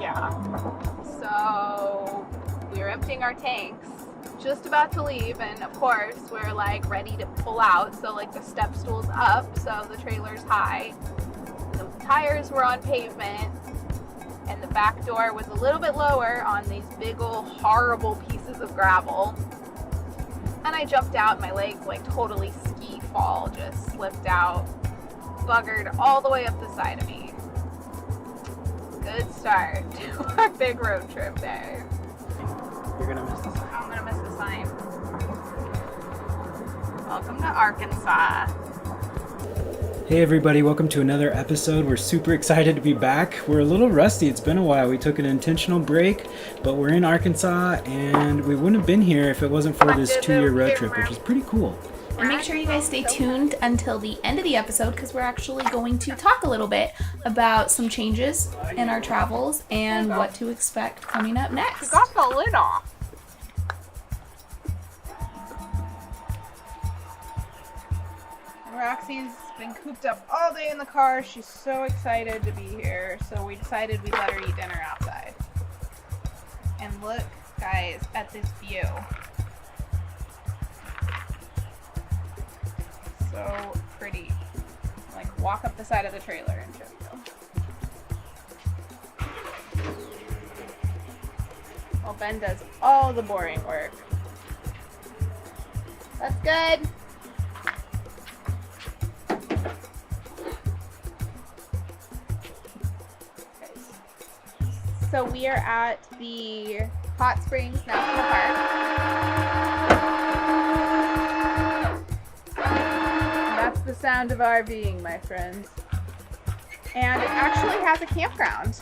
Yeah. So we were emptying our tanks, just about to leave, and of course we're like ready to pull out. So like the step stool's up, so the trailer's high. The tires were on pavement, and the back door was a little bit lower on these big old horrible pieces of gravel. And I jumped out, my legs like totally ski fall, just slipped out, buggered all the way up the side of me. Good start to our big road trip there. You're gonna miss the sign. I'm gonna miss the sign. Welcome to Arkansas. Hey everybody, welcome to another episode. We're super excited to be back. We're a little rusty, it's been a while. We took an intentional break, but we're in Arkansas and we wouldn't have been here if it wasn't for this 2-year road trip, which is pretty cool. And make sure you guys stay tuned until the end of the episode because we're actually going to talk a little bit about some changes in our travels and what to expect coming up next. You got the lid off. Roxy's been cooped up all day in the car. She's so excited to be here, so we decided we'd let her eat dinner outside. And look, guys, at this view. So pretty. Like, walk up the side of the trailer and show you. Well, Ben does all the boring work. That's good. So we are at the Hot Springs National Park. That's the sound of RVing, my friends. And it actually has a campground,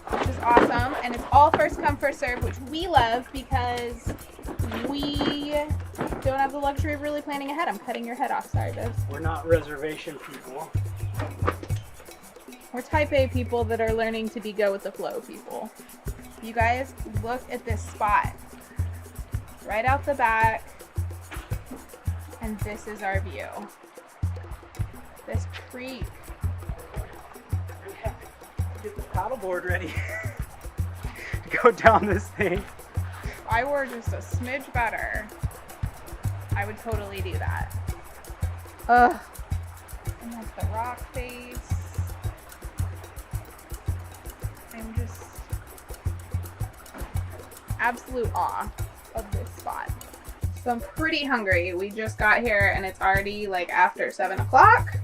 which is awesome. And it's all first come, first serve, which we love because we don't have the luxury of really planning ahead. I'm cutting your head off, sorry, Bibbs. We're not reservation people. We're type A people that are learning to be go with the flow people. You guys, look at this spot. Right out the back. And this is our view. This creek. Get the paddleboard ready to go down this thing. If I were just a smidge better, I would totally do that. Ugh. And like the rock face. I'm just absolute awe of this spot. So I'm pretty hungry. We just got here and it's already like after 7 o'clock,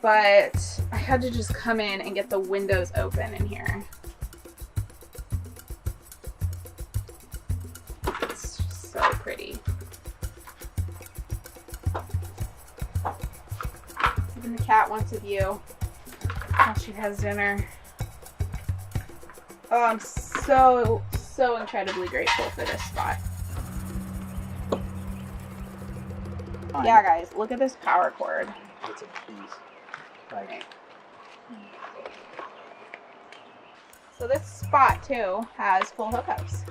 but I had to just come in and get the windows open in here. It's just so pretty. Even the cat wants a view while she has dinner. Oh, I'm so incredibly grateful for this spot. Fine. Yeah, guys, look at this power cord. It's a piece. Right. So this spot, too, has full hookups.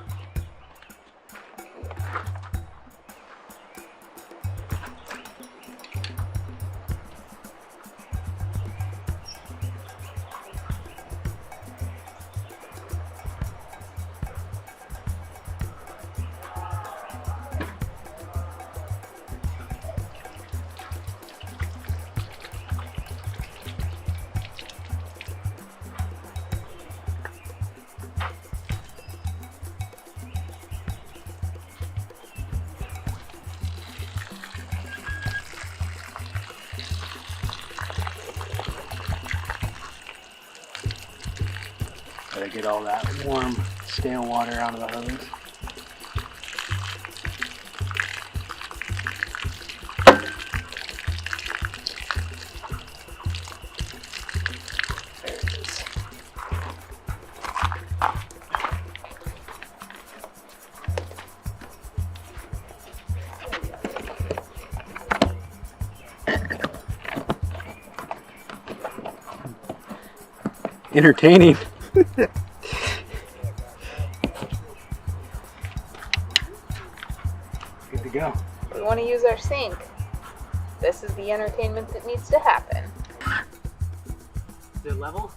Gotta get all that warm, stale water out of the hose. There it is. Entertaining. Good to go. We want to use our sink. This is the entertainment that needs to happen. Is it level?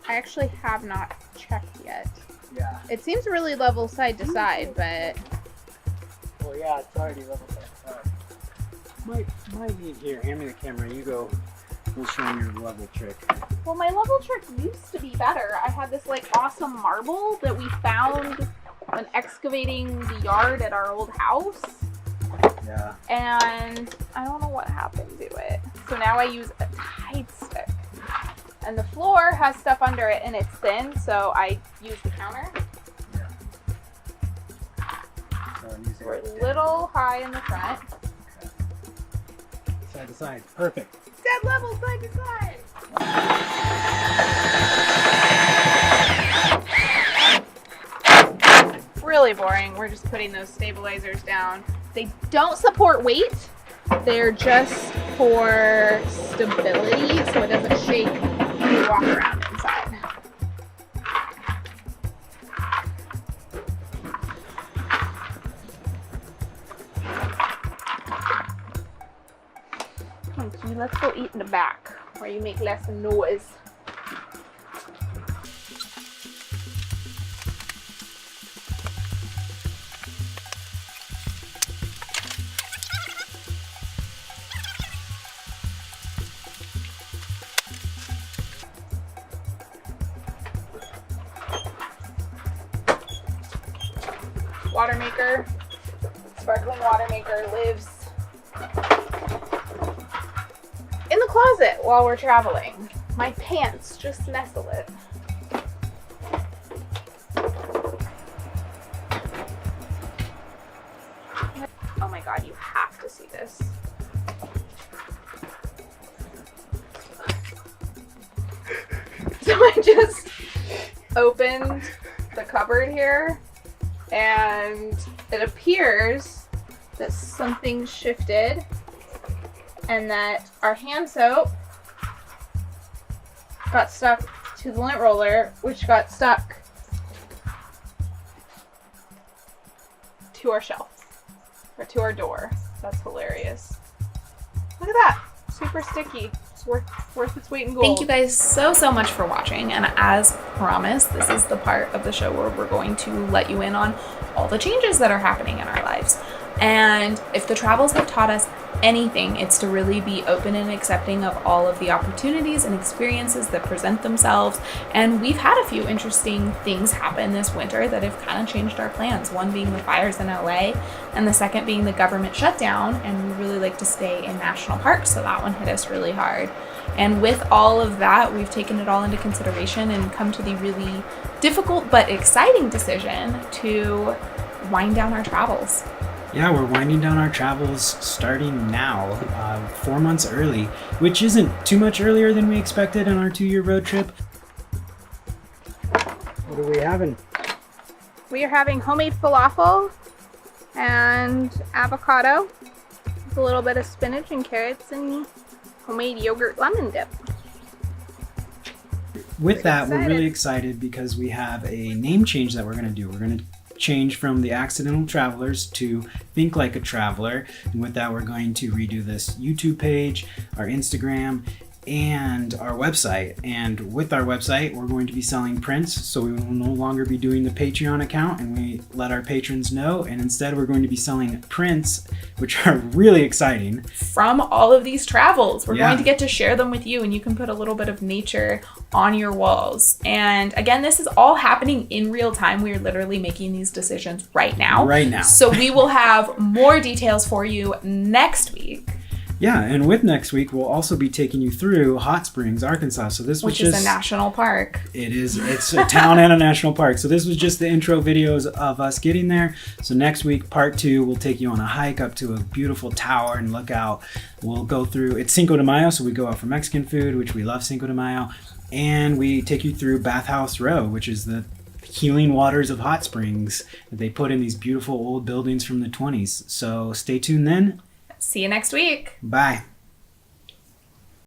I actually have not checked yet. Yeah. It seems really level side to side, but Well, yeah, it's already level set. Might need here. Hand me the camera. You go. We'll show them your level trick. well, my level trick used to be better. I had this like awesome marble that we found when excavating the yard at our old house, Yeah. and I don't know what happened to it. So now I use a tide stick, and the floor has stuff under it and it's thin, so I use the counter. So I'm using We're a little high in the front. side to side. Perfect. Dead level side to side. Really boring. We're just putting those stabilizers down. They don't support weight. They're just for stability, so it doesn't shake when you walk around inside. Okay, let's go eat in the back where you make less noise. Water maker, sparkling water maker lives in the closet while we're traveling. My pants just nestle it. Oh my god, you have to see this. So I just opened the cupboard here, and it appears that something shifted and that our hand soap got stuck to the lint roller, which got stuck to our shelf or to our door. That's hilarious. Look at that. Super sticky. It's worth its weight in gold. Thank you guys so much for watching, and as promised, this is the part of the show where we're going to let you in on all the changes that are happening in our lives. And if the travels have taught us anything, it's to really be open and accepting of all of the opportunities and experiences that present themselves. And we've had a few interesting things happen this winter that have kind of changed our plans. One being the fires in LA, and the second being the government shutdown. And we really like to stay in national parks, so that one hit us really hard. And with all of that, we've taken it all into consideration and come to the really difficult but exciting decision to wind down our travels. Yeah, we're winding down our travels starting now, 4 months early, which isn't too much earlier than we expected on our 2-year road trip. What are we having? We are having homemade falafel and avocado with a little bit of spinach and carrots and homemade yogurt lemon dip. With that, we're really excited because we have a name change that we're going to do. We're going to change from the Accidental Travelers to Think Like a Traveler. And with that, we're going to redo this YouTube page, our Instagram, and our website. And with our website, we're going to be selling prints, so we will no longer be doing the Patreon account, and we let our patrons know. And instead, we're going to be selling prints, which are really exciting. From all of these travels, we're Yeah. going to get to share them with you, and you can put a little bit of nature on your walls. And again, this is all happening in real time. We are literally making these decisions right now. Right now. So we will have more details for you next week. Yeah, and with next week, we'll also be taking you through Hot Springs, Arkansas. So this was Which is a national park. It is. It's a town and a national park. So this was just the intro videos of us getting there. So next week, part 2, we'll take you on a hike up to a beautiful tower and look out. We'll go through, it's Cinco de Mayo, so we go out for Mexican food, which we love Cinco de Mayo. And we take you through Bathhouse Row, which is the healing waters of hot springs that they put in these beautiful old buildings from the 20s. So stay tuned then. See you next week. Bye.